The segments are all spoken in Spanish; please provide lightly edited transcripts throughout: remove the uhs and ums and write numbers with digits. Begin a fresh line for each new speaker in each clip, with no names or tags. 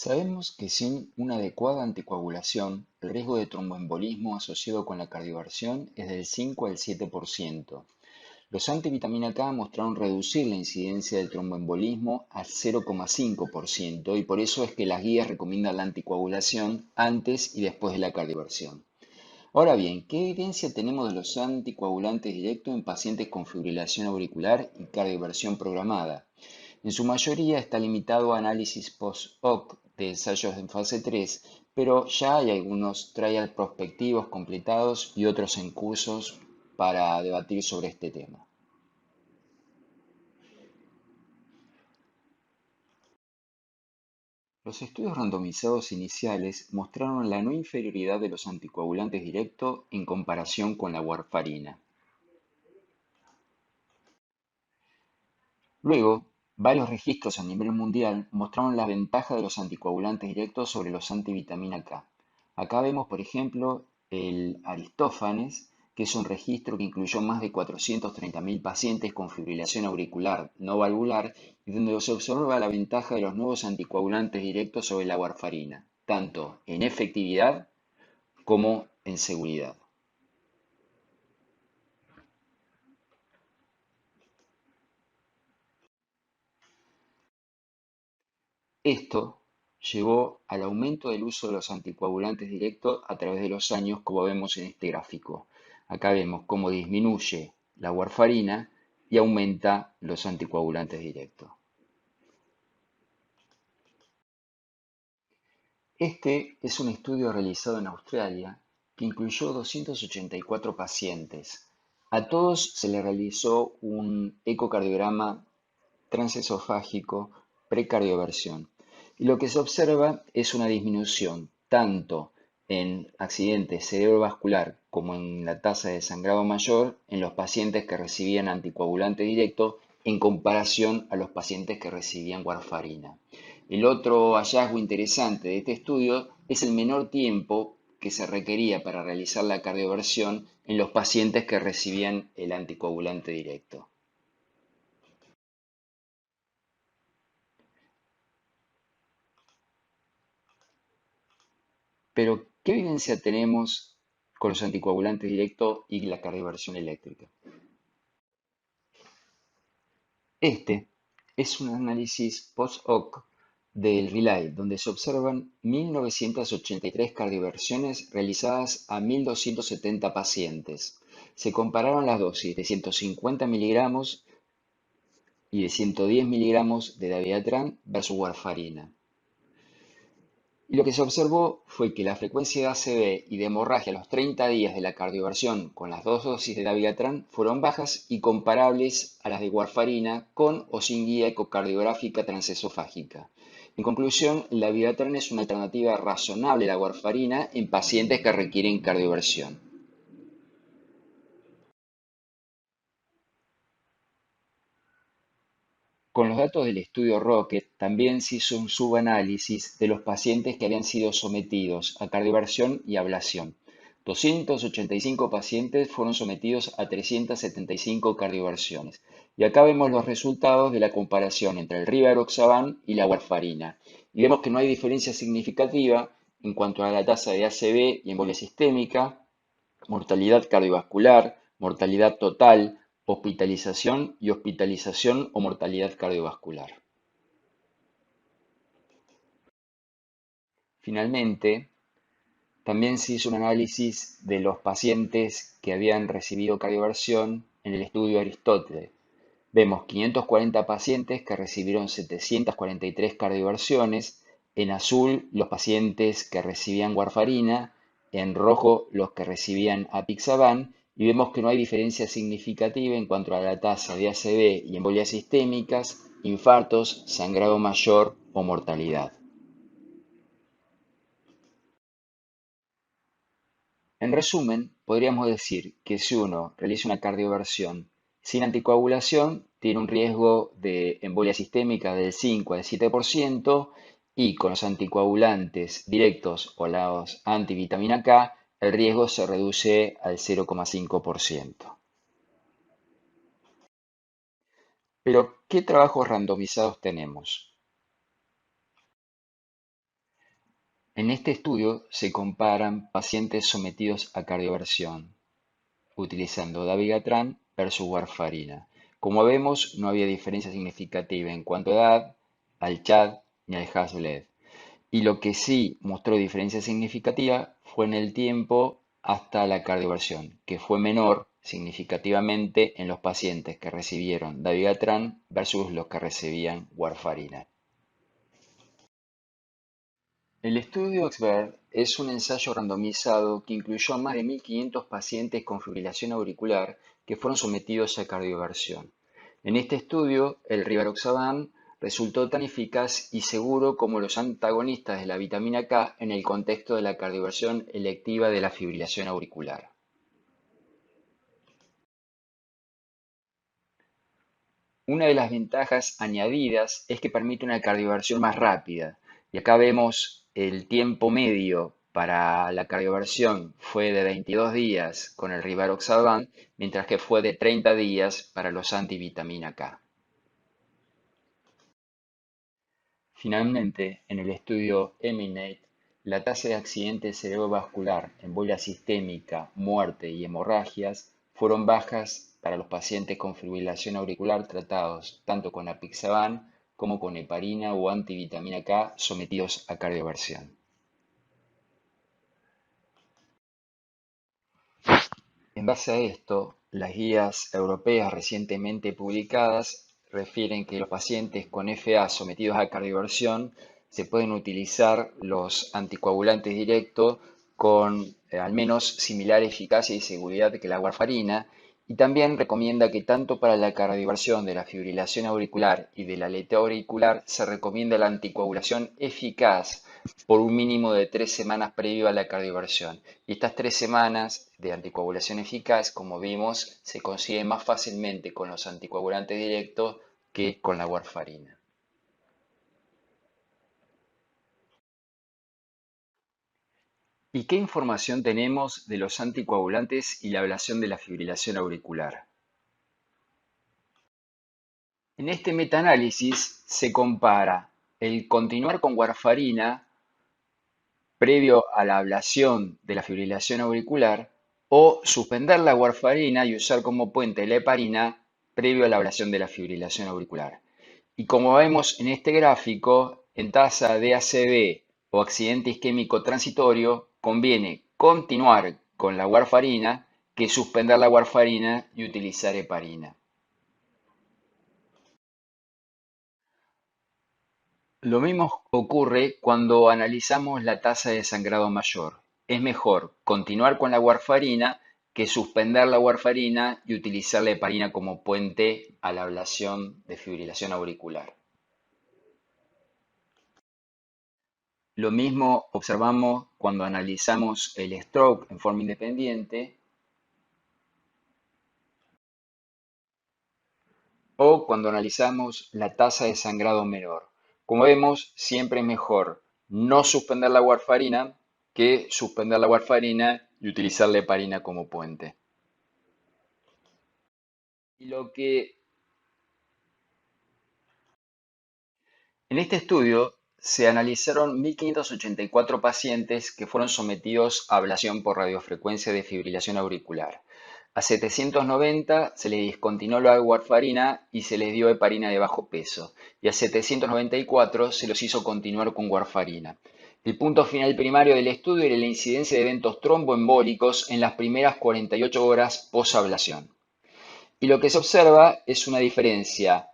Sabemos que sin una adecuada anticoagulación, el riesgo de tromboembolismo asociado con la cardioversión es del 5 al 7%. Los antivitamina K mostraron reducir la incidencia del tromboembolismo al 0,5% y por eso es que las guías recomiendan la anticoagulación antes y después de la cardioversión. Ahora bien, ¿qué evidencia tenemos de los anticoagulantes directos en pacientes con fibrilación auricular y cardioversión programada? En su mayoría está limitado a análisis post-hoc de ensayos en fase 3, pero ya hay algunos trials prospectivos completados y otros en cursos para debatir sobre este tema. Los estudios randomizados iniciales mostraron la no inferioridad de los anticoagulantes directos en comparación con la warfarina. Luego, varios registros a nivel mundial mostraron la ventaja de los anticoagulantes directos sobre los antivitamina K. Acá vemos, por ejemplo, el Aristófanes, que es un registro que incluyó más de 430.000 pacientes con fibrilación auricular no valvular y donde se observa la ventaja de los nuevos anticoagulantes directos sobre la warfarina, tanto en efectividad como en seguridad. Esto llevó al aumento del uso de los anticoagulantes directos a través de los años, como vemos en este gráfico. Acá vemos cómo disminuye la warfarina y aumenta los anticoagulantes directos. Este es un estudio realizado en Australia que incluyó 284 pacientes. A todos se les realizó un ecocardiograma transesofágico precardioversión. Y lo que se observa es una disminución tanto en accidente cerebrovascular como en la tasa de sangrado mayor en los pacientes que recibían anticoagulante directo en comparación a los pacientes que recibían warfarina. El otro hallazgo interesante de este estudio es el menor tiempo que se requería para realizar la cardioversión en los pacientes que recibían el anticoagulante directo. Pero, ¿qué evidencia tenemos con los anticoagulantes directos y la cardioversión eléctrica? Este es un análisis post-hoc del RELAY, donde se observan 1.983 cardioversiones realizadas a 1.270 pacientes. Se compararon las dosis de 150 miligramos y de 110 miligramos de dabigatran versus warfarina. Y lo que se observó fue que la frecuencia de ACV y de hemorragia a los 30 días de la cardioversión con las dos dosis de dabigatran fueron bajas y comparables a las de warfarina con o sin guía ecocardiográfica transesofágica. En conclusión, la dabigatran es una alternativa razonable a la warfarina en pacientes que requieren cardioversión. Con los datos del estudio Rocket también se hizo un subanálisis de los pacientes que habían sido sometidos a cardioversión y ablación. 285 pacientes fueron sometidos a 375 cardioversiones. Y acá vemos los resultados de la comparación entre el rivaroxaban y la warfarina. Y vemos que no hay diferencia significativa en cuanto a la tasa de ACV y embolia sistémica, mortalidad cardiovascular, mortalidad total, hospitalización y hospitalización o mortalidad cardiovascular. Finalmente, también se hizo un análisis de los pacientes que habían recibido cardioversión en el estudio Aristóteles. Vemos 540 pacientes que recibieron 743 cardioversiones, en azul los pacientes que recibían warfarina, en rojo los que recibían apixaban y vemos que no hay diferencia significativa en cuanto a la tasa de ACV y embolias sistémicas, infartos, sangrado mayor o mortalidad. En resumen, podríamos decir que si uno realiza una cardioversión sin anticoagulación, tiene un riesgo de embolia sistémica del 5 al 7% y con los anticoagulantes directos o los antivitamina K, el riesgo se reduce al 0,5%. Pero, ¿qué trabajos randomizados tenemos? En este estudio se comparan pacientes sometidos a cardioversión utilizando dabigatran versus warfarina. Como vemos, no había diferencia significativa en cuanto a edad, al CHAD ni al HAS-BLED. Y lo que sí mostró diferencia significativa fue en el tiempo hasta la cardioversión, que fue menor significativamente en los pacientes que recibieron dabigatran versus los que recibían warfarina. El estudio Oxford es un ensayo randomizado que incluyó a más de 1.500 pacientes con fibrilación auricular que fueron sometidos a cardioversión. En este estudio, el rivaroxaban resultó tan eficaz y seguro como los antagonistas de la vitamina K en el contexto de la cardioversión electiva de la fibrilación auricular. Una de las ventajas añadidas es que permite una cardioversión más rápida. Y acá vemos el tiempo medio para la cardioversión fue de 22 días con el rivaroxaban, mientras que fue de 30 días para los antivitamina K. Finalmente, en el estudio EMINATE, la tasa de accidente cerebrovascular, embolia sistémica, muerte y hemorragias fueron bajas para los pacientes con fibrilación auricular tratados tanto con apixaban como con heparina o antivitamina K sometidos a cardioversión. En base a esto, las guías europeas recientemente publicadas refieren que los pacientes con FA sometidos a cardioversión se pueden utilizar los anticoagulantes directos con al menos similar eficacia y seguridad que la warfarina, y también recomienda que tanto para la cardioversión de la fibrilación auricular y de la aletea auricular se recomienda la anticoagulación eficaz por un mínimo de 3 semanas previo a la cardioversión. Y estas 3 semanas de anticoagulación eficaz, como vimos, se consiguen más fácilmente con los anticoagulantes directos que con la warfarina. ¿Y qué información tenemos de los anticoagulantes y la ablación de la fibrilación auricular? En este metaanálisis se compara el continuar con warfarina previo a la ablación de la fibrilación auricular o suspender la warfarina y usar como puente la heparina previo a la ablación de la fibrilación auricular. Y como vemos en este gráfico, en tasa de ACV o accidente isquémico transitorio, conviene continuar con la warfarina que suspender la warfarina y utilizar heparina. Lo mismo ocurre cuando analizamos la tasa de sangrado mayor. Es mejor continuar con la warfarina que suspender la warfarina y utilizar la heparina como puente a la ablación de fibrilación auricular. Lo mismo observamos cuando analizamos el stroke en forma independiente o cuando analizamos la tasa de sangrado menor. Como vemos, siempre es mejor no suspender la warfarina que suspender la warfarina y utilizar la heparina como puente. Y lo que en este estudio se analizaron 1.584 pacientes que fueron sometidos a ablación por radiofrecuencia de fibrilación auricular. A 790 se les discontinuó la warfarina y se les dio heparina de bajo peso, y a 794 se los hizo continuar con warfarina. El punto final primario del estudio era la incidencia de eventos tromboembólicos en las primeras 48 horas post-ablación. Y lo que se observa es una diferencia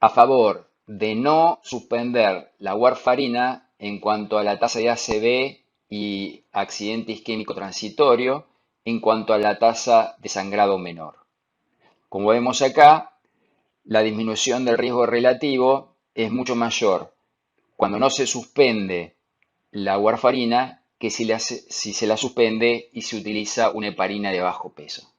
a favor de no suspender la warfarina en cuanto a la tasa de ACV y accidente isquémico transitorio, en cuanto a la tasa de sangrado menor. Como vemos acá, la disminución del riesgo relativo es mucho mayor cuando no se suspende la warfarina que si se la suspende y se utiliza una heparina de bajo peso.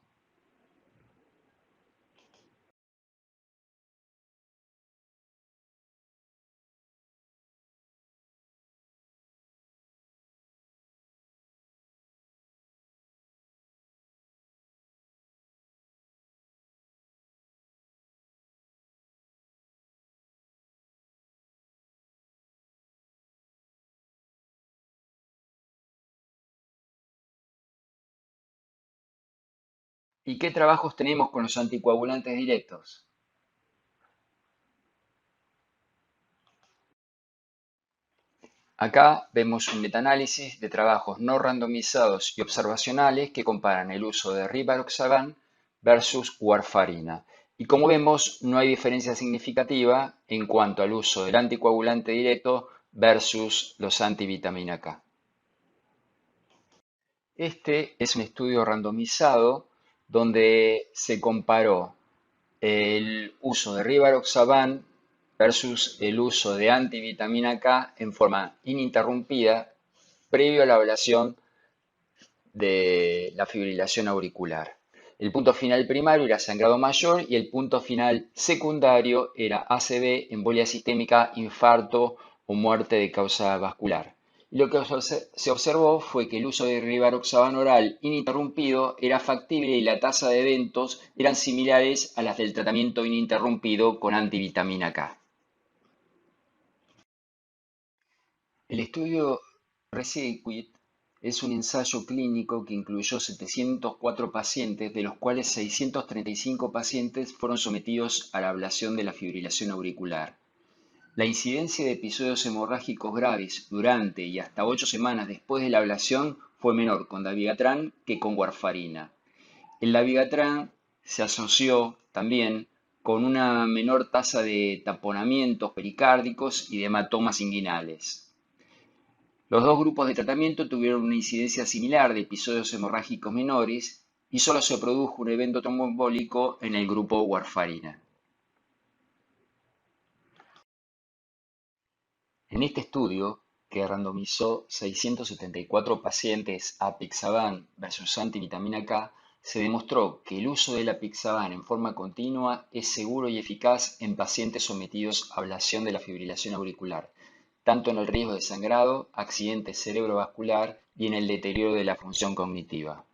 ¿Y qué trabajos tenemos con los anticoagulantes directos? Acá vemos un metaanálisis de trabajos no randomizados y observacionales que comparan el uso de rivaroxaban versus warfarina. Y como vemos, no hay diferencia significativa en cuanto al uso del anticoagulante directo versus los antivitamina K. Este es un estudio randomizado donde se comparó el uso de rivaroxaban versus el uso de antivitamina K en forma ininterrumpida previo a la ablación de la fibrilación auricular. El punto final primario era sangrado mayor y el punto final secundario era ACV, embolia sistémica, infarto o muerte de causa vascular. Y lo que se observó fue que el uso de rivaroxaban oral ininterrumpido era factible y la tasa de eventos eran similares a las del tratamiento ininterrumpido con antivitamina K. El estudio RECIRCUIT es un ensayo clínico que incluyó 704 pacientes, de los cuales 635 pacientes fueron sometidos a la ablación de la fibrilación auricular. La incidencia de episodios hemorrágicos graves durante y hasta 8 semanas después de la ablación fue menor con dabigatran que con warfarina. El dabigatran se asoció también con una menor tasa de taponamientos pericárdicos y de hematomas inguinales. Los dos grupos de tratamiento tuvieron una incidencia similar de episodios hemorrágicos menores y solo se produjo un evento tromboembólico en el grupo warfarina. En este estudio, que randomizó 674 pacientes a apixaban versus antivitamina K, se demostró que el uso del apixaban en forma continua es seguro y eficaz en pacientes sometidos a ablación de la fibrilación auricular, tanto en el riesgo de sangrado, accidente cerebrovascular y en el deterioro de la función cognitiva.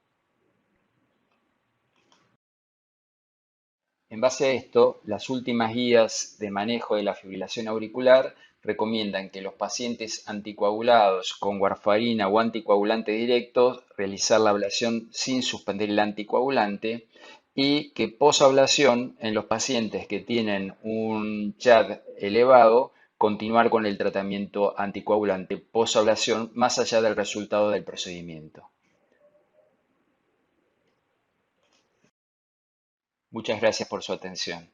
En base a esto, las últimas guías de manejo de la fibrilación auricular recomiendan que los pacientes anticoagulados con warfarina o anticoagulante directo realizar la ablación sin suspender el anticoagulante y que posablación en los pacientes que tienen un CHAD elevado continuar con el tratamiento anticoagulante posablación más allá del resultado del procedimiento. Muchas gracias por su atención.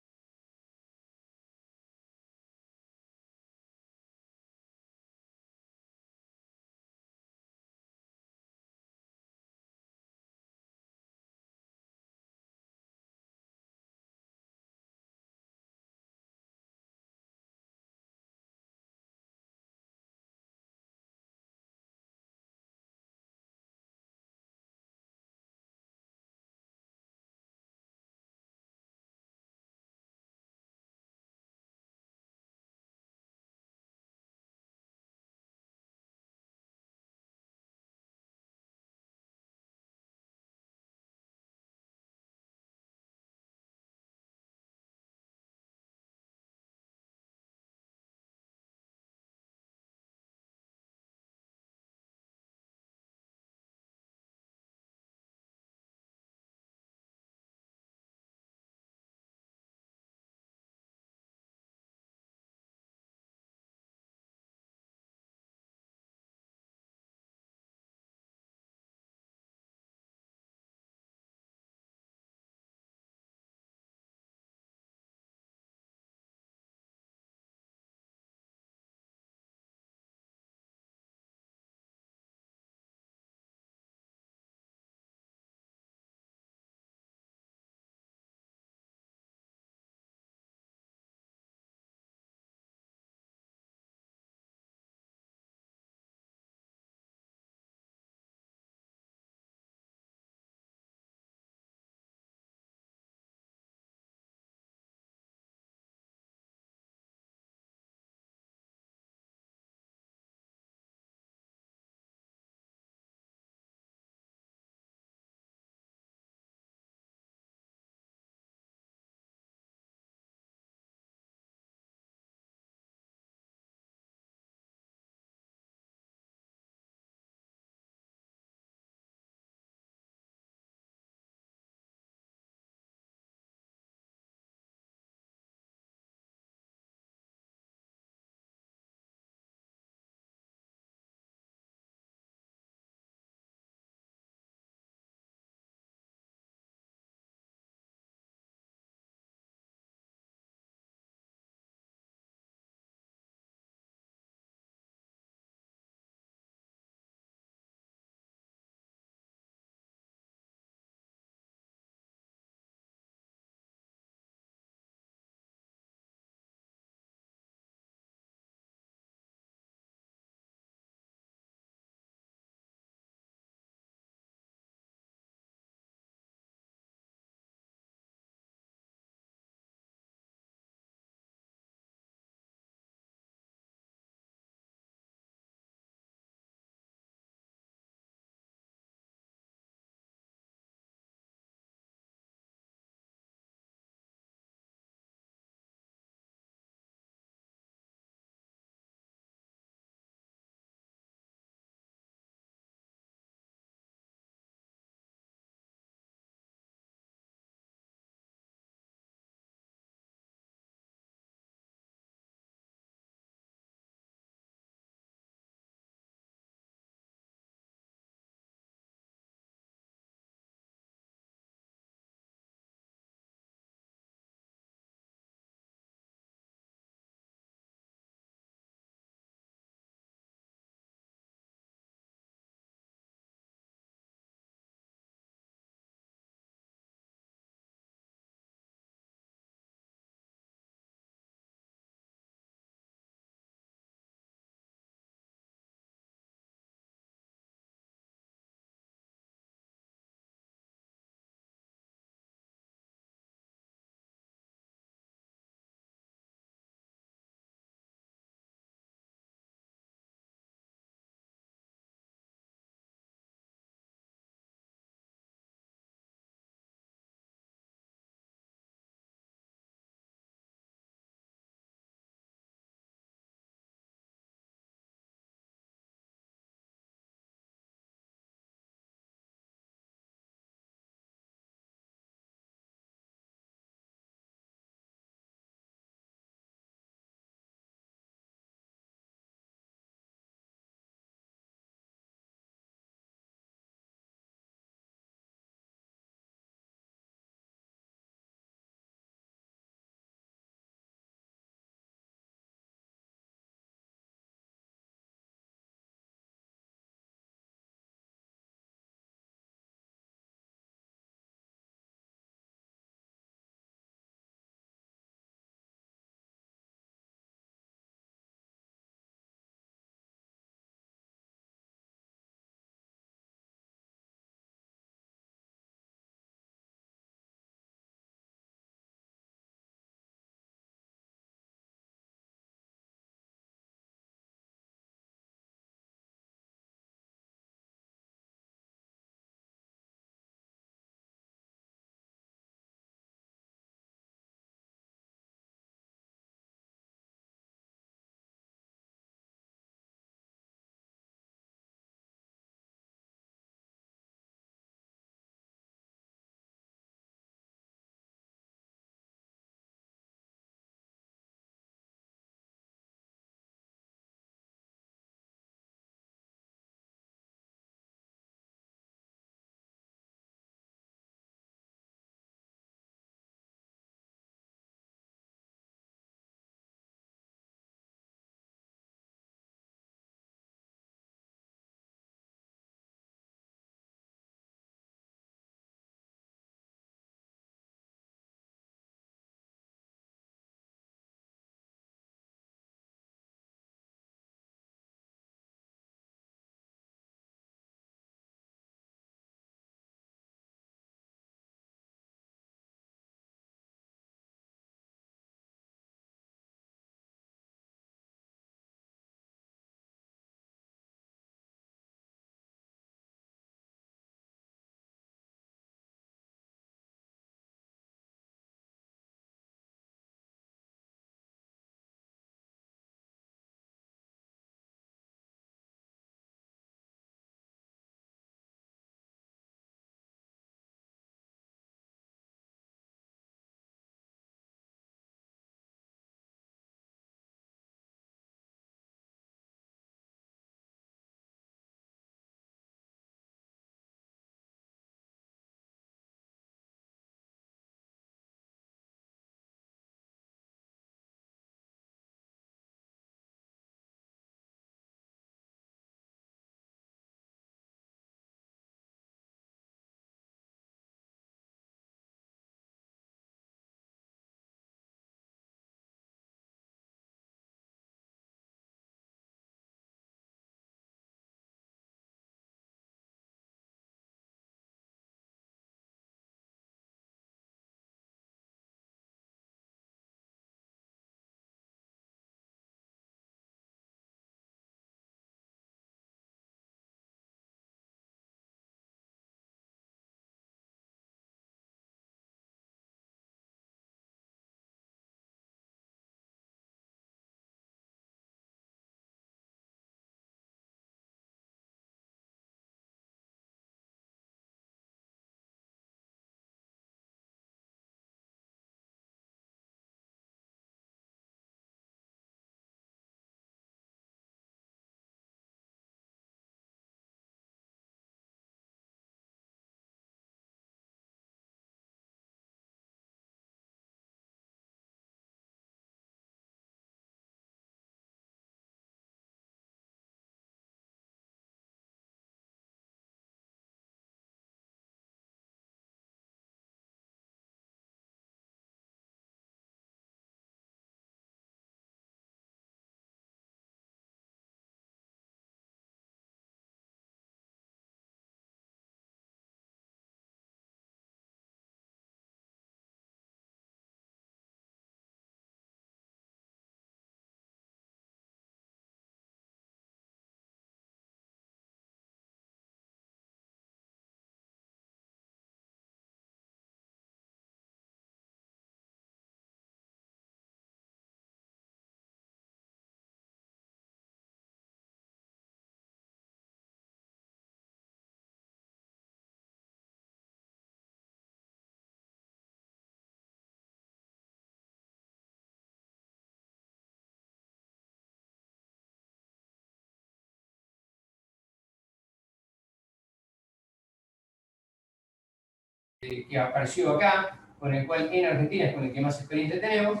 que apareció acá, con el cual en Argentina es con el que más experiencia tenemos.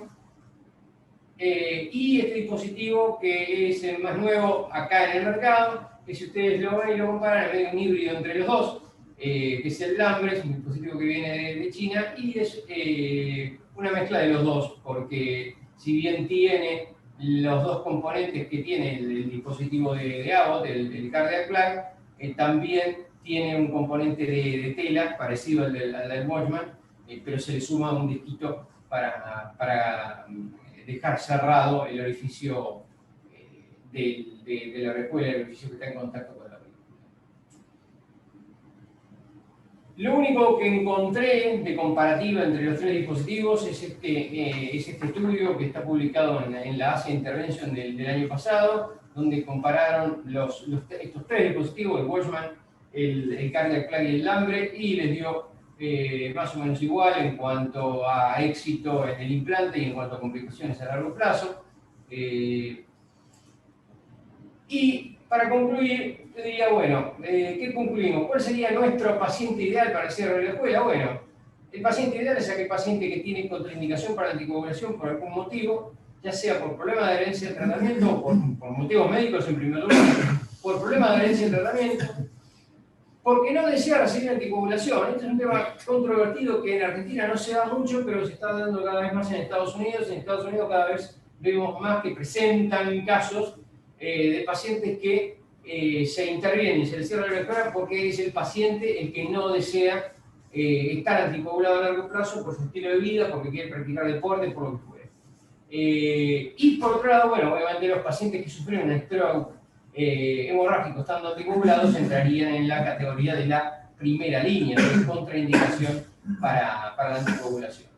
Y este dispositivo que es el más nuevo acá en el mercado, que si ustedes lo ven y lo comparan, es medio un híbrido entre los dos, que es el Lambre, es un dispositivo que viene de China y es una mezcla de los dos, porque si bien tiene los dos componentes que tiene el dispositivo de Abbott, el Cardiac Plug, también tiene un componente de tela parecido al del Watchman, pero se le suma un disquito para dejar cerrado el orificio de la orejuela, el orificio que está en contacto con la oreja. Lo único que encontré de comparativa entre los tres dispositivos es este estudio que está publicado en la Asia Intervention del año pasado, donde compararon estos tres dispositivos, el Watchman, el Cardiac Plug y el Lambre, y les dio más o menos igual en cuanto a éxito en el implante y en cuanto a complicaciones a largo plazo. Y para concluir, te diría, bueno, ¿qué concluimos? ¿Cuál sería nuestro paciente ideal para el cierre de la escuela? Bueno, el paciente ideal es aquel paciente que tiene contraindicación para la anticoagulación por algún motivo, ya sea por problema de adherencia al tratamiento o por motivos médicos en primer lugar, por problema de adherencia al tratamiento, porque no desea recibir anticoagulación. Este es un tema controvertido que en Argentina no se da mucho, pero se está dando cada vez más en Estados Unidos. En Estados Unidos cada vez vemos más que presentan casos de pacientes que se intervienen y se les cierra la escuela porque es el paciente el que no desea estar anticoagulado a largo plazo por su estilo de vida, porque quiere practicar deporte, por lo que fuera. Y por otro lado, bueno, obviamente los pacientes que sufrieron un stroke hemorrágico estando anticoagulados entrarían en la categoría de la primera línea de contraindicación para la anticoagulación.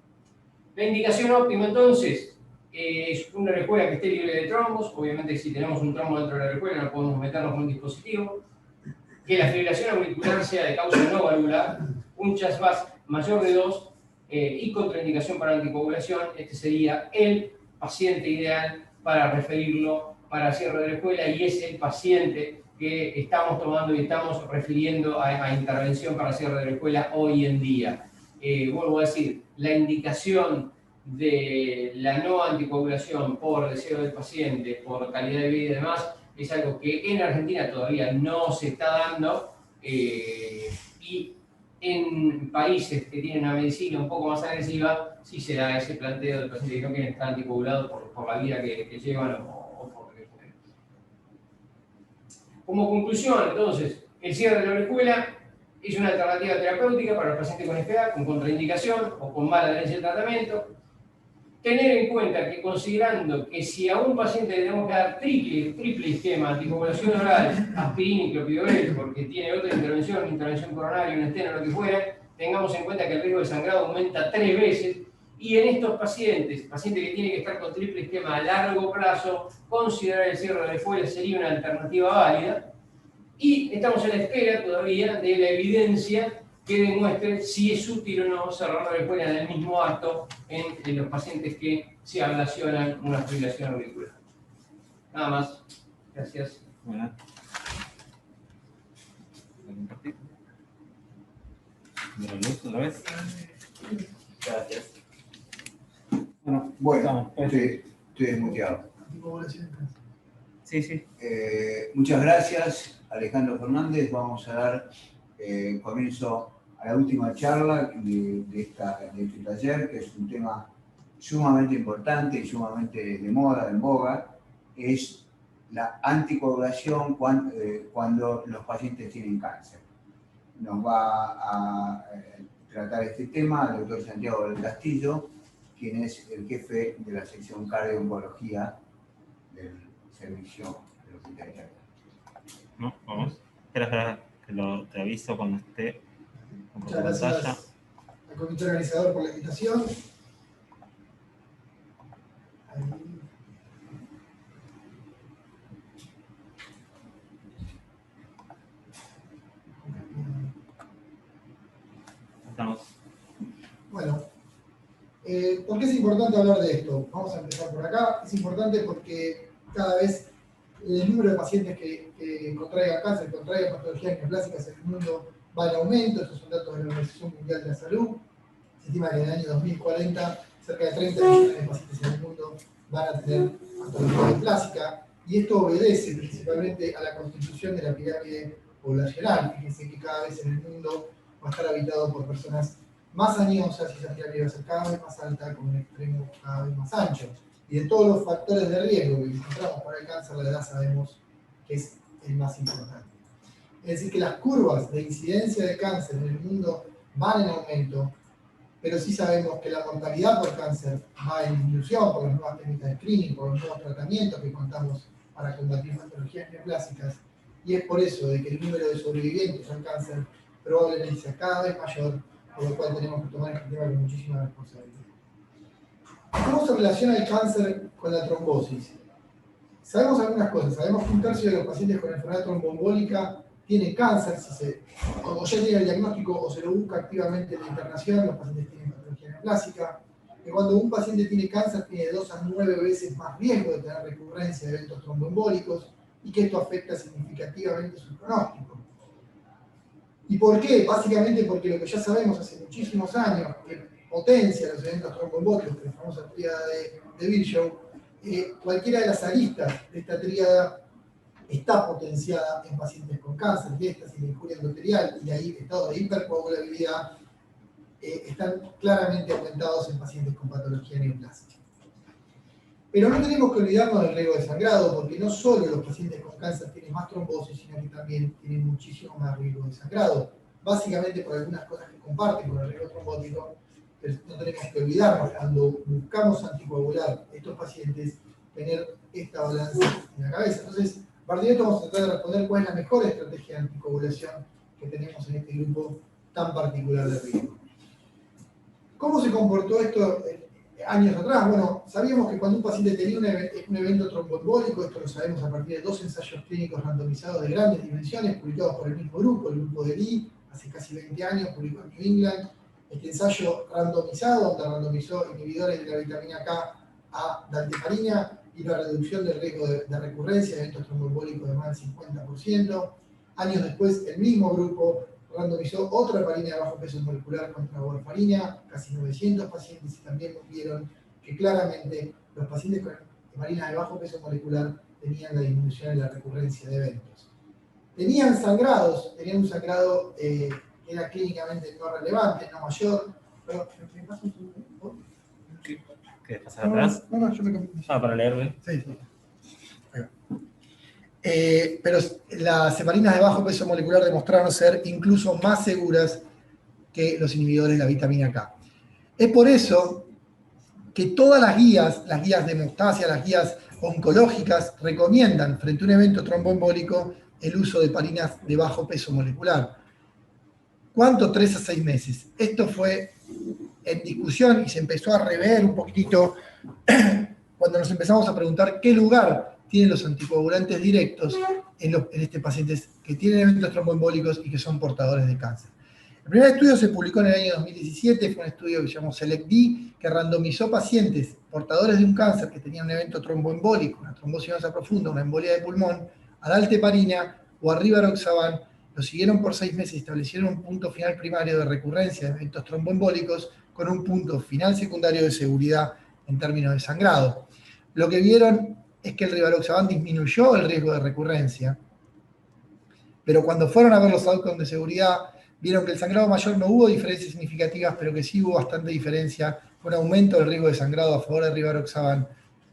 La indicación óptima entonces es una orejuela que esté libre de trombos. Obviamente si tenemos un trombo dentro de la orejuela no podemos meternos con un dispositivo. Que la fibrilación auricular sea de causa no valvular, un chasbás mayor de 2 y contraindicación para anticoagulación. Este sería el paciente ideal para referirlo para cierre de la escuela y es el paciente que estamos tomando y estamos refiriendo a intervención para cierre de la escuela hoy en día. Vuelvo a decir, la indicación de la no anticoagulación por deseo del paciente, por calidad de vida y demás, es algo que en Argentina todavía no se está dando y en países que tienen una medicina un poco más agresiva, sí se da ese planteo de pacientes que no quieren estar anticoagulados por la vida que llevan o por lo que fuera. Como conclusión, entonces, el cierre de la orejuela es una alternativa terapéutica para los pacientes con FA, con contraindicación o con mala adherencia al tratamiento. Tener en cuenta que considerando que si a un paciente le tenemos que dar triple esquema, anticoagulación oral, aspirina y clopidogrel, porque tiene otra intervención coronaria, un esteno, lo que fuera, tengamos en cuenta que el riesgo de sangrado aumenta 3 veces. Y en estos pacientes que tienen que estar con triple esquema a largo plazo, considerar el cierre de la orejuela sería una alternativa válida. Y estamos en la espera todavía de la evidencia que demuestre si es útil o no cerrar la orejuela en el mismo acto en los pacientes que se ablacionan una fibrilación auricular. Nada más. Gracias.
Bueno. Luz otra vez. Gracias.
Bueno, estoy desmuteado.
Sí, sí.
Muchas gracias, Alejandro Fernández. Vamos a dar comienzo a la última charla de este taller, que es un tema sumamente importante y sumamente de moda, en boga, es la anticoagulación cuando los pacientes tienen cáncer. Nos va a tratar este tema el doctor Santiago del Castillo, quien es el jefe de la sección cardio-oncología del servicio del Hospital Italia.
No, vamos. Espera, que te aviso cuando esté.
Muchas gracias al comité organizador por la invitación.
Estamos.
Bueno, ¿por qué es importante hablar de esto? Vamos a empezar por acá. Es importante porque cada vez el número de pacientes que contraigan cáncer, contraigan patologías neoplásicas en el mundo va en aumento, estos son datos de la Organización Mundial de la Salud. Se estima que en el año 2040 cerca de 30 millones de pacientes en el mundo van a tener patología neoplásica, y esto obedece principalmente a la constitución de la pirámide poblacional. Fíjense que cada vez en el mundo va a estar habitado por personas más añosas y esa pirámide va a ser cada vez más alta con un extremo cada vez más ancho. Y de todos los factores de riesgo que encontramos para el cáncer, la edad sabemos que es el más importante. Es decir, que las curvas de incidencia de cáncer en el mundo van en aumento, pero sí sabemos que la mortalidad por cáncer va en disminución por las nuevas técnicas de screening, por los nuevos tratamientos que contamos para combatir patologías neoplásicas, y es por eso de que el número de sobrevivientes al cáncer probablemente sea cada vez mayor, por lo cual tenemos que tomar este tema con muchísima responsabilidad. ¿Cómo se relaciona el cáncer con la trombosis? Sabemos algunas cosas. Sabemos que un tercio de los pacientes con enfermedad tromboembólica tienen cáncer, o ya tienen el diagnóstico o se lo busca activamente en la internación. Los pacientes tienen patología neoplásica. Que cuando un paciente tiene cáncer tiene de 2 a 9 veces más riesgo de tener recurrencia de eventos tromboembólicos, y que esto afecta significativamente su pronóstico. ¿Y por qué? Básicamente porque lo que ya sabemos hace muchísimos años, que potencia los eventos tromboembólicos, que es la famosa tríada de Virchow, cualquiera de las aristas de esta tríada está potenciada en pacientes con cáncer. Diástasis de injuria endotelial y ahí estado de hipercoagulabilidad están claramente aumentados en pacientes con patología neoplásica. Pero no tenemos que olvidarnos del riesgo de sangrado, porque no solo los pacientes con cáncer tienen más trombosis, sino que también tienen muchísimo más riesgo de sangrado. Básicamente por algunas cosas que comparten con el riesgo trombótico, pero no tenemos que olvidarnos cuando buscamos anticoagular a estos pacientes, tener esta balanza en la cabeza. Entonces, a partir de esto vamos a tratar de responder cuál es la mejor estrategia de anticoagulación que tenemos en este grupo tan particular de riesgo. ¿Cómo se comportó esto años atrás? Bueno, sabíamos que cuando un paciente tenía un evento tromboembólico, esto lo sabemos a partir de 2 ensayos clínicos randomizados de grandes dimensiones, publicados por el mismo grupo, el grupo de Lee, hace casi 20 años, publicó en New England. Este ensayo randomizado, donde randomizó inhibidores de la vitamina K a dalteparina y la reducción del riesgo de recurrencia de eventos tromboembólicos de más del 50%. Años después, el mismo grupo randomizó otra heparina de bajo peso molecular contra warfarina, casi 900 pacientes, y también vieron que claramente los pacientes con heparinas de bajo peso molecular tenían la disminución en la recurrencia de eventos. Tenían un sangrado que era clínicamente no relevante, no mayor. Pero, ¿me pasa un segundo?
¿Quieres pasar atrás?
No, yo me cambié.
Para leerme.
Sí. Pero las heparinas de bajo peso molecular demostraron ser incluso más seguras que los inhibidores de la vitamina K. Es por eso que todas las guías de hemostasia, las guías oncológicas, recomiendan frente a un evento tromboembólico el uso de heparinas de bajo peso molecular. ¿Cuánto? 3 a 6 meses. Esto fue en discusión y se empezó a rever un poquitito cuando nos empezamos a preguntar qué lugar tienen los anticoagulantes directos en pacientes que tienen eventos tromboembólicos y que son portadores de cáncer. El primer estudio se publicó en el año 2017, fue un estudio que se llamó SELECT-D, que randomizó pacientes portadores de un cáncer que tenían un evento tromboembólico, una trombosis venosa profunda, una embolia de pulmón, a dalteparina o a rivaroxaban. Lo siguieron por 6 meses y establecieron un punto final primario de recurrencia de eventos tromboembólicos con un punto final secundario de seguridad en términos de sangrado. Lo que vieron es que el rivaroxaban disminuyó el riesgo de recurrencia, pero cuando fueron a ver los outcomes de seguridad, vieron que el sangrado mayor no hubo diferencias significativas, pero que sí hubo bastante diferencia, con aumento del riesgo de sangrado a favor de rivaroxaban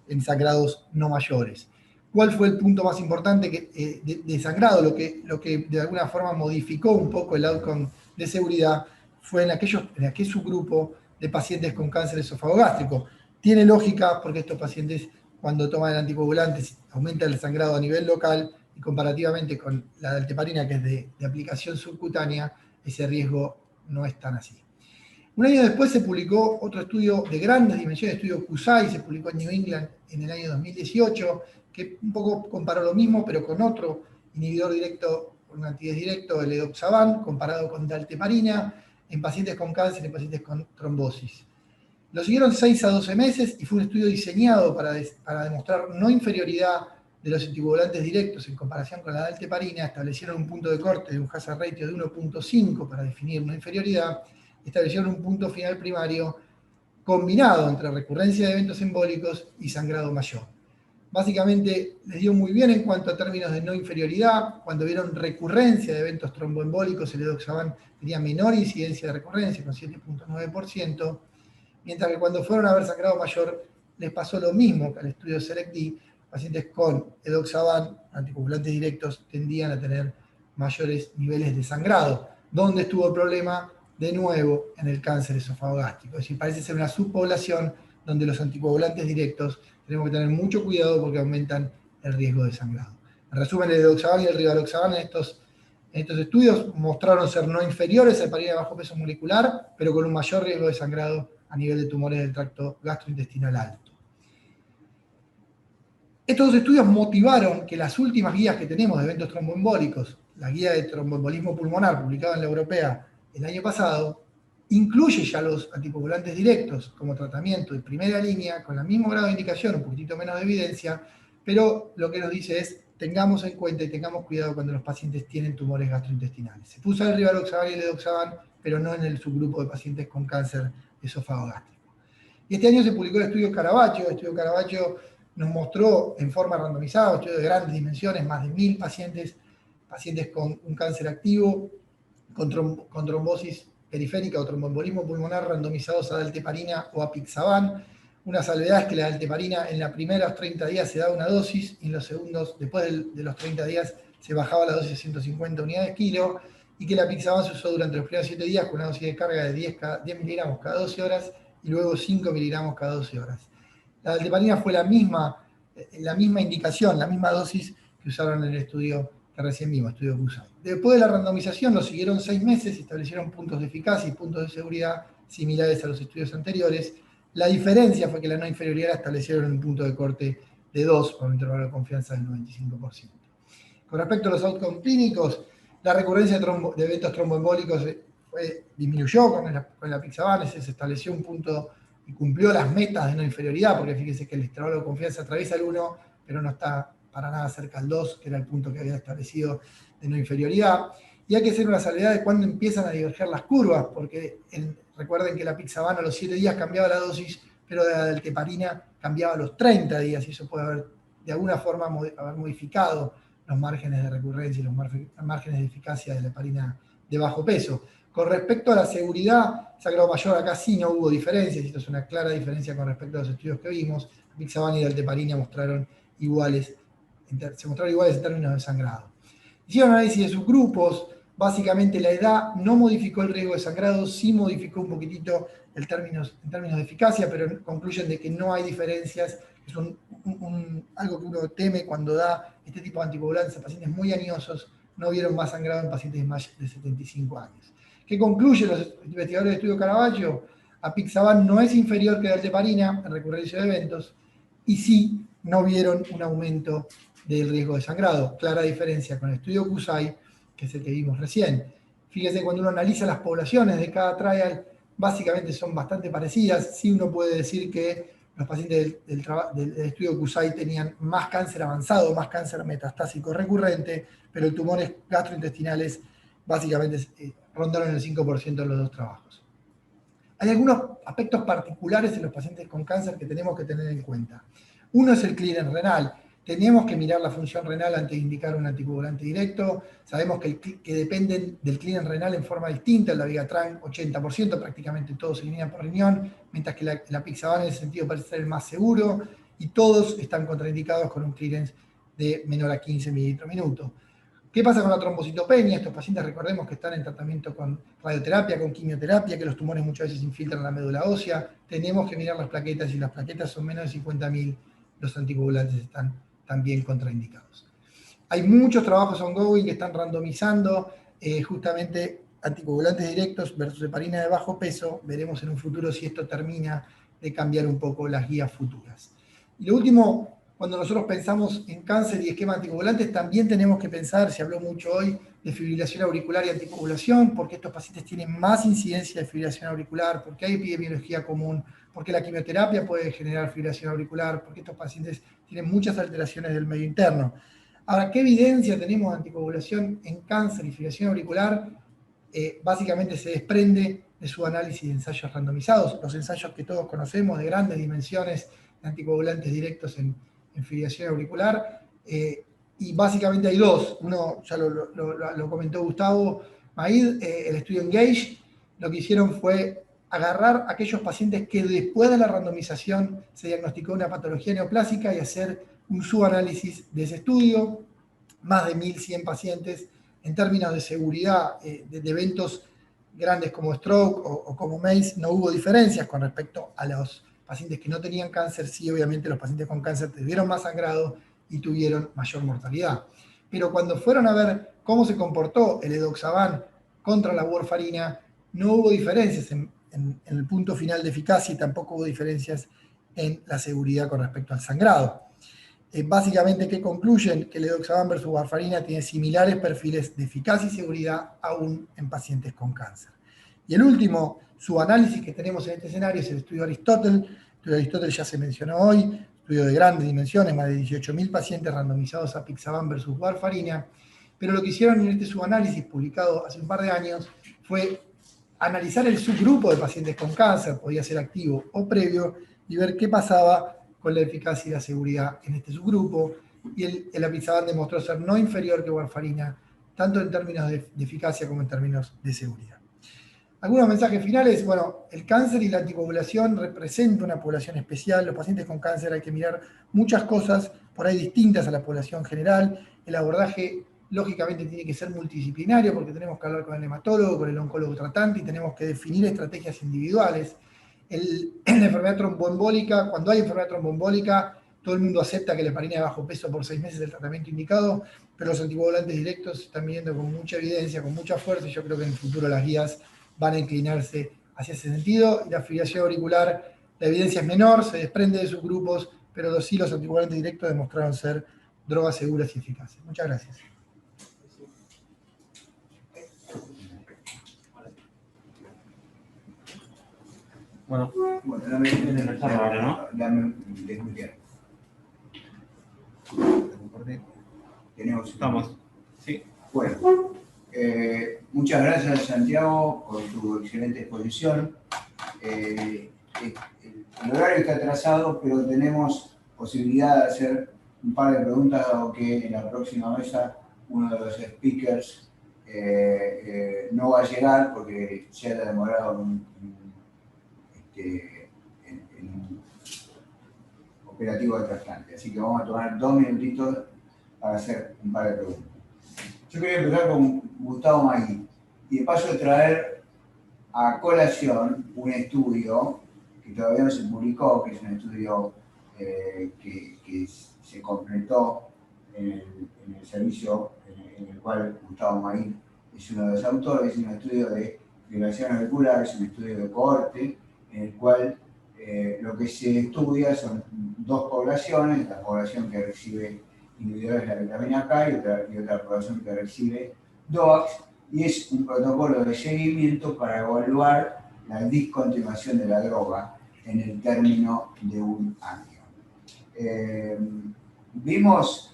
en sangrados no mayores. ¿Cuál fue el punto más importante de sangrado? Lo que de alguna forma modificó un poco el outcome de seguridad fue en aquel subgrupo de pacientes con cáncer esofagogástrico. Tiene lógica porque estos pacientes, cuando toman el anticoagulante, aumenta el sangrado a nivel local, y comparativamente con la dalteparina, que es de aplicación subcutánea, ese riesgo no es tan así. Un año después se publicó otro estudio de grandes dimensiones, el estudio CUSAI, se publicó en New England en el año 2018, que un poco comparó lo mismo, pero con otro inhibidor directo, con un antidés directo, el edoxaban, comparado con dalteparina, en pacientes con cáncer y en pacientes con trombosis. Lo siguieron 6 a 12 meses y fue un estudio diseñado para demostrar no inferioridad de los anticoagulantes directos en comparación con la dalteparina establecieron un punto de corte de un hazard ratio de 1.5 para definir una inferioridad, y establecieron un punto final primario combinado entre recurrencia de eventos embólicos y sangrado mayor. Básicamente les dio muy bien en cuanto a términos de no inferioridad. Cuando vieron recurrencia de eventos tromboembólicos, el edoxaban tenía menor incidencia de recurrencia, con 7.9%, mientras que cuando fueron a ver sangrado mayor, les pasó lo mismo que al estudio SELECT-D. Pacientes con edoxaban, anticoagulantes directos, tendían a tener mayores niveles de sangrado. ¿Dónde estuvo el problema? De nuevo, en el cáncer esofagogástrico. Es decir, parece ser una subpoblación donde los anticoagulantes directos tenemos que tener mucho cuidado porque aumentan el riesgo de sangrado. En resumen, el edoxaban y el rivaloxaban en estos estudios mostraron ser no inferiores a heparina de bajo peso molecular, pero con un mayor riesgo de sangrado a nivel de tumores del tracto gastrointestinal alto. Estos dos estudios motivaron que las últimas guías que tenemos de eventos tromboembólicos, la guía de tromboembolismo pulmonar publicada en la Europea el año pasado, incluye ya los anticoagulantes directos como tratamiento de primera línea, con el mismo grado de indicación, un poquitito menos de evidencia, pero lo que nos dice es, tengamos en cuenta y tengamos cuidado cuando los pacientes tienen tumores gastrointestinales. Se puso el rivaloxaban y el edoxaban, pero no en el subgrupo de pacientes con cáncer esofágico. Y este año se publicó el estudio Caravaggio. El estudio Caravaggio nos mostró en forma randomizada, un estudio de grandes dimensiones, más de 1000 pacientes con un cáncer activo, con trombosis periférica o tromboembolismo pulmonar randomizados a dalteparina o a apixaban. Una salvedad es que la dalteparina en los primeros 30 días se da una dosis y en los segundos, después de los 30 días, se bajaba la dosis a 150 unidades kilo, y que la apixaban se usó durante los primeros 7 días con una dosis de carga de 10 miligramos cada 12 horas y luego 5 miligramos cada 12 horas. La dalteparina fue la misma indicación, la misma dosis que usaron en el estudio que recién vimos, estudio CUSAI. Después de la randomización lo siguieron 6 meses y establecieron puntos de eficacia y puntos de seguridad similares a los estudios anteriores. La diferencia fue que la no inferioridad la establecieron en un punto de corte de 2 con un intervalo de confianza del 95%. Con respecto a los outcomes clínicos, la recurrencia de eventos tromboembólicos disminuyó con la apixaban, se estableció un punto y cumplió las metas de no inferioridad, porque fíjense que el intervalo de confianza atraviesa el 1, pero no está para nada cerca al 2, que era el punto que había establecido de no inferioridad. Y hay que hacer una salvedad de cuándo empiezan a diverger las curvas, porque recuerden que la apixaban a los 7 días cambiaba la dosis, pero de la dalteparina cambiaba a los 30 días, y eso puede haber de alguna forma haber modificado los márgenes de recurrencia y los márgenes de eficacia de la heparina de bajo peso. Con respecto a la seguridad, sangrado mayor, acá sí no hubo diferencias, y esto es una clara diferencia con respecto a los estudios que vimos. Apixaban y dalteparina se mostraron iguales en términos de sangrado. Hicieron análisis de subgrupos. Básicamente la edad no modificó el riesgo de sangrado, sí modificó un poquitito en términos de eficacia, pero concluyen de que no hay diferencias. Es algo que uno teme cuando da este tipo de anticoagulantes a pacientes muy añosos. No vieron más sangrado en pacientes de más de 75 años. ¿Qué concluyen los investigadores del estudio Caravaggio? Apixaban no es inferior que dalteparina en recurrencia de eventos, y sí no vieron un aumento del riesgo de sangrado. Clara diferencia con el estudio CUSAI, que es el que vimos recién. Fíjense, cuando uno analiza las poblaciones de cada trial, básicamente son bastante parecidas. Sí uno puede decir que los pacientes del estudio CUSAI tenían más cáncer avanzado, más cáncer metastásico recurrente, pero los tumores gastrointestinales básicamente rondaron el 5% en los dos trabajos. Hay algunos aspectos particulares en los pacientes con cáncer que tenemos que tener en cuenta. Uno es el clearance renal. Tenemos que mirar la función renal antes de indicar un anticoagulante directo. Sabemos que dependen del clearance renal en forma distinta. En la Vigatran, 80%, prácticamente todos se eliminan por riñón, mientras que la apixaban en ese sentido parece ser el más seguro, y todos están contraindicados con un clearance de menor a 15 mililitros/minuto. ¿Qué pasa con la trombocitopenia? Estos pacientes, recordemos que están en tratamiento con radioterapia, con quimioterapia, que los tumores muchas veces infiltran la médula ósea. Tenemos que mirar las plaquetas, y si las plaquetas son menos de 50.000, los anticoagulantes están también contraindicados. Hay muchos trabajos ongoing que están randomizando justamente anticoagulantes directos versus heparina de bajo peso. Veremos en un futuro si esto termina de cambiar un poco las guías futuras. Y lo último cuando nosotros pensamos en cáncer y esquema anticoagulantes, también tenemos que pensar, se habló mucho hoy, de fibrilación auricular y anticoagulación, porque estos pacientes tienen más incidencia de fibrilación auricular, porque hay epidemiología común, porque la quimioterapia puede generar fibrilación auricular, porque estos pacientes tienen muchas alteraciones del medio interno. Ahora, ¿qué evidencia tenemos de anticoagulación en cáncer y fibrilación auricular? Básicamente se desprende de su análisis de ensayos randomizados, los ensayos que todos conocemos de grandes dimensiones de anticoagulantes directos en fibrilación auricular, y básicamente hay dos. Uno ya lo comentó Gustavo Maíd, el estudio Engage. Lo que hicieron fue agarrar a aquellos pacientes que después de la randomización se diagnosticó una patología neoplásica y hacer un subanálisis de ese estudio, más de 1.100 pacientes. En términos de seguridad de eventos grandes como stroke o como MACE, no hubo diferencias con respecto a los pacientes que no tenían cáncer. Sí, obviamente los pacientes con cáncer tuvieron más sangrado y tuvieron mayor mortalidad. Pero cuando fueron a ver cómo se comportó el edoxaban contra la warfarina, no hubo diferencias en el punto final de eficacia y tampoco hubo diferencias en la seguridad con respecto al sangrado. Básicamente, ¿qué concluyen? Que el edoxaban versus warfarina tiene similares perfiles de eficacia y seguridad aún en pacientes con cáncer. Y el último subanálisis que tenemos en este escenario es el estudio Aristóteles. El estudio Aristóteles ya se mencionó hoy, estudio de grandes dimensiones, más de 18.000 pacientes randomizados a apixaban versus warfarina. Pero lo que hicieron en este subanálisis, publicado hace un par de años, fue analizar el subgrupo de pacientes con cáncer, podía ser activo o previo, y ver qué pasaba con la eficacia y la seguridad en este subgrupo, y el apixaban demostró ser no inferior que warfarina, tanto en términos de eficacia como en términos de seguridad. Algunos mensajes finales. Bueno, el cáncer y la anticoagulación representan una población especial. Los pacientes con cáncer hay que mirar muchas cosas, por ahí distintas a la población general. El abordaje, lógicamente, tiene que ser multidisciplinario, porque tenemos que hablar con el hematólogo, con el oncólogo tratante, y tenemos que definir estrategias individuales. La enfermedad tromboembólica, cuando hay enfermedad tromboembólica, todo el mundo acepta que la heparina de bajo peso por 6 meses es el tratamiento indicado, pero los anticoagulantes directos se están midiendo con mucha evidencia, con mucha fuerza, y yo creo que en el futuro las guías van a inclinarse hacia ese sentido. Y la fibrilación auricular, la evidencia es menor, se desprende de sus grupos, pero sí los anticoagulantes directos demostraron ser drogas seguras y eficaces. Muchas gracias.
Bueno,
dame
ahora, ¿no?
desmutear. Tenemos.
Estamos. Sí.
Bueno, muchas gracias, Santiago, por tu excelente exposición. El horario está atrasado, pero tenemos posibilidad de hacer un par de preguntas, dado que en la próxima mesa uno de los speakers no va a llegar porque se ha demorado en un operativo de trasplante. Así que vamos a tomar 2 minutitos para hacer un par de preguntas. Yo quería empezar con Gustavo Maíd y de paso traer a colación un estudio que todavía no se publicó, que es un estudio que se completó en el servicio en el cual Gustavo Maíd es uno de los autores. Es un estudio de fibrilación auricular, es un estudio de cohorte en el cual lo que se estudia son 2 poblaciones: la población que recibe inhibidores de la vitamina K y otra población que recibe DOACs, y es un protocolo de seguimiento para evaluar la discontinuación de la droga en el término de un año. Vimos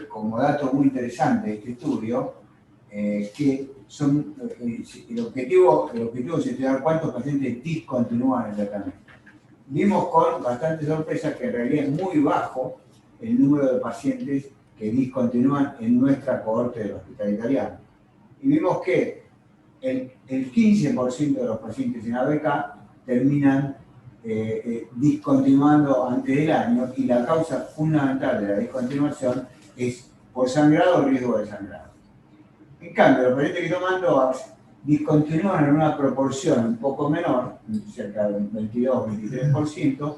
como dato muy interesante de este estudio que el objetivo es estudiar cuántos pacientes discontinúan el tratamiento. Vimos con bastante sorpresa que en realidad es muy bajo el número de pacientes que discontinúan en nuestra cohorte del hospital italiano. Y vimos que el 15% de los pacientes en ABK terminan discontinuando antes del año, y la causa fundamental de la discontinuación es por sangrado o riesgo de sangrado. En cambio, los pacientes que toman DOACs discontinúan en una proporción un poco menor, cerca del 22-23%,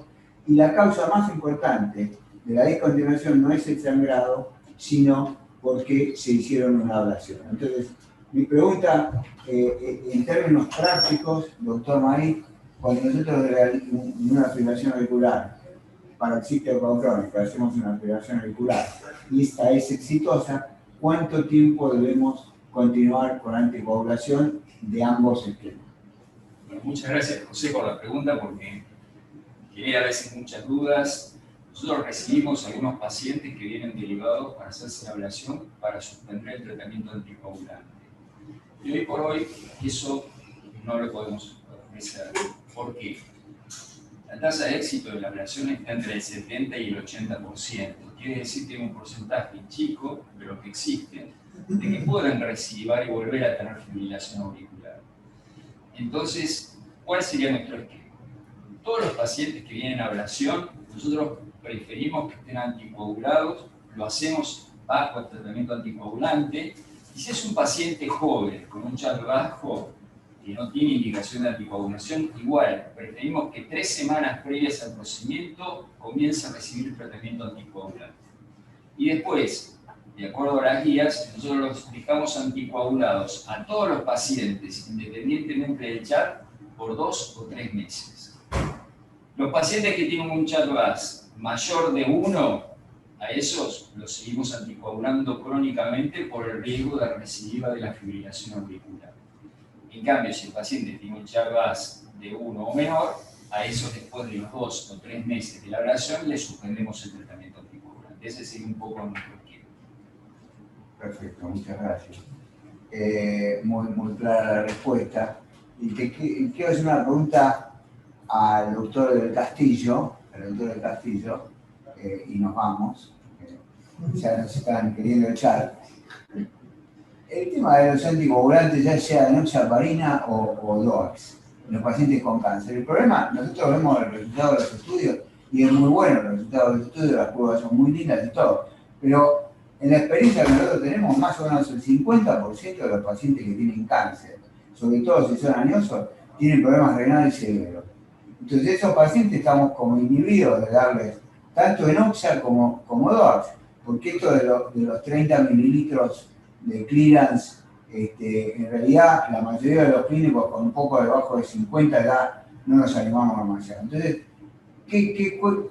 y la causa más importante de la discontinuación no es el sangrado, sino porque se hicieron una ablación. Entonces, mi pregunta, en términos prácticos, doctor Maíd, cuando nosotros en una fibrilación auricular paroxística crónica, hacemos una fibrilación auricular y esta es exitosa, ¿cuánto tiempo debemos continuar con anticoagulación de ambos esquemas?
Bueno, muchas gracias, José, por la pregunta, porque genera a veces muchas dudas. Nosotros recibimos algunos pacientes que vienen derivados para hacerse la ablación para suspender el tratamiento anticoagulante. Y hoy por hoy eso no lo podemos ofrecer. ¿Por qué? La tasa de éxito de la ablación está entre el 70 y el 80%. Quiere decir que hay un porcentaje chico, pero que existe, de que pueden recidivar y volver a tener fibrilación auricular. Entonces, ¿cuál sería nuestro esquema? Todos los pacientes que vienen a ablación, nosotros preferimos que estén anticoagulados, lo hacemos bajo el tratamiento anticoagulante, y si es un paciente joven, con un chat bajo, que no tiene indicación de anticoagulación, igual, preferimos que 3 semanas previas al procedimiento comience a recibir tratamiento anticoagulante. Y después, de acuerdo a las guías, nosotros los dejamos anticoagulados a todos los pacientes, independientemente del chat, por 2 o 3 meses. Los pacientes que tienen un chat gas mayor de 1, a esos los seguimos anticoagulando crónicamente por el riesgo de recidiva de la fibrilación auricular. En cambio, si el paciente tiene un chat gas de 1 o menor, a esos después de los 2 o 3 meses de la ablación le suspendemos el tratamiento anticoagulante. Ese sería un poco nuestro esquema.
Perfecto, muchas gracias. Muy clara la respuesta. Y quiero hacer una pregunta al doctor del Castillo, y nos vamos, ya nos están queriendo echar. El tema de los anticoagulantes, ya sea de enoxaparina o DOAX, en los pacientes con cáncer. El problema, nosotros vemos el resultado de los estudios, y es muy bueno el resultado de los estudios, las pruebas son muy lindas y todo, pero en la experiencia que nosotros tenemos, más o menos el 50% de los pacientes que tienen cáncer, sobre todo si son añosos, tienen problemas renales severos. Entonces, esos pacientes estamos como inhibidos de darles tanto enoxa como DOAX, porque esto de los 30 mililitros de clearance, en realidad la mayoría de los clínicos con un poco debajo de 50 ya no nos animamos demasiado. Entonces,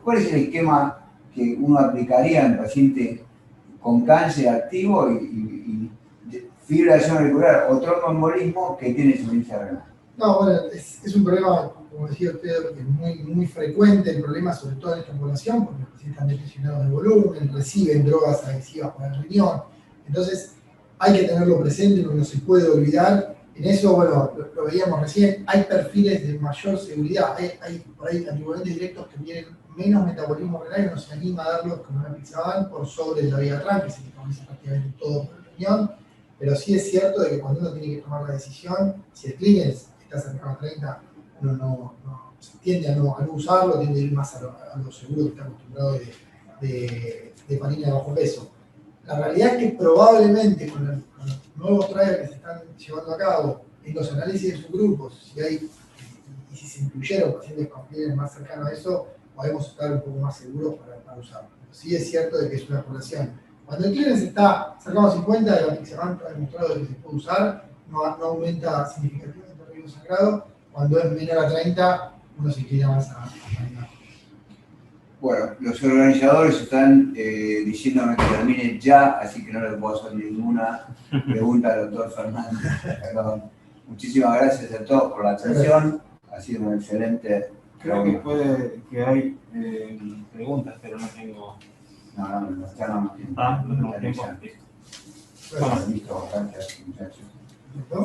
¿cuál es el esquema que uno aplicaría en paciente con cáncer activo y fibrilación auricular o tromboembolismo que tiene insuficiencia renal?
No, bueno, es un problema, como decía usted, que es muy frecuente, el problema sobre todo en esta población, porque los pacientes están depresionados de volumen, reciben drogas agresivas para el riñón. Entonces, hay que tenerlo presente, no se puede olvidar. En eso, bueno, lo veíamos recién, hay perfiles de mayor seguridad. Hay por ahí anticoagulantes directos que tienen menos metabolismo renal y no se anima a darlos como una pixaban por sobre la vigatran, que se utiliza prácticamente todo por el riñón. Pero sí es cierto de que cuando uno tiene que tomar la decisión, si el clearance está cercano a 30, uno no tiende a no usarlo, tiende a ir más a lo seguro que está acostumbrado de heparina de bajo peso. La realidad es que probablemente con los nuevos trials que se están llevando a cabo, en los análisis de subgrupos, y si se incluyeron pacientes con clearance más cercano a eso, podemos estar un poco más seguros para usarlo. Pero sí es cierto de que es una población. Cuando el clearance está cercano a 50, el apixaban ha demostrado que se puede usar, no aumenta significativamente el riesgo sangrado. Cuando es menor a 30, uno se inclina más a manejar.
Bueno, los organizadores están diciéndome que termine ya, así que no les puedo hacer ninguna pregunta al doctor Fernández. Perdón. Muchísimas gracias a todos por la atención. Ha sido un excelente.
Creo que hay preguntas, pero no tengo.
No, ya no más tiempo.
No tenemos tiempo.
Bueno, listo, gracias, muchachos.
¿No?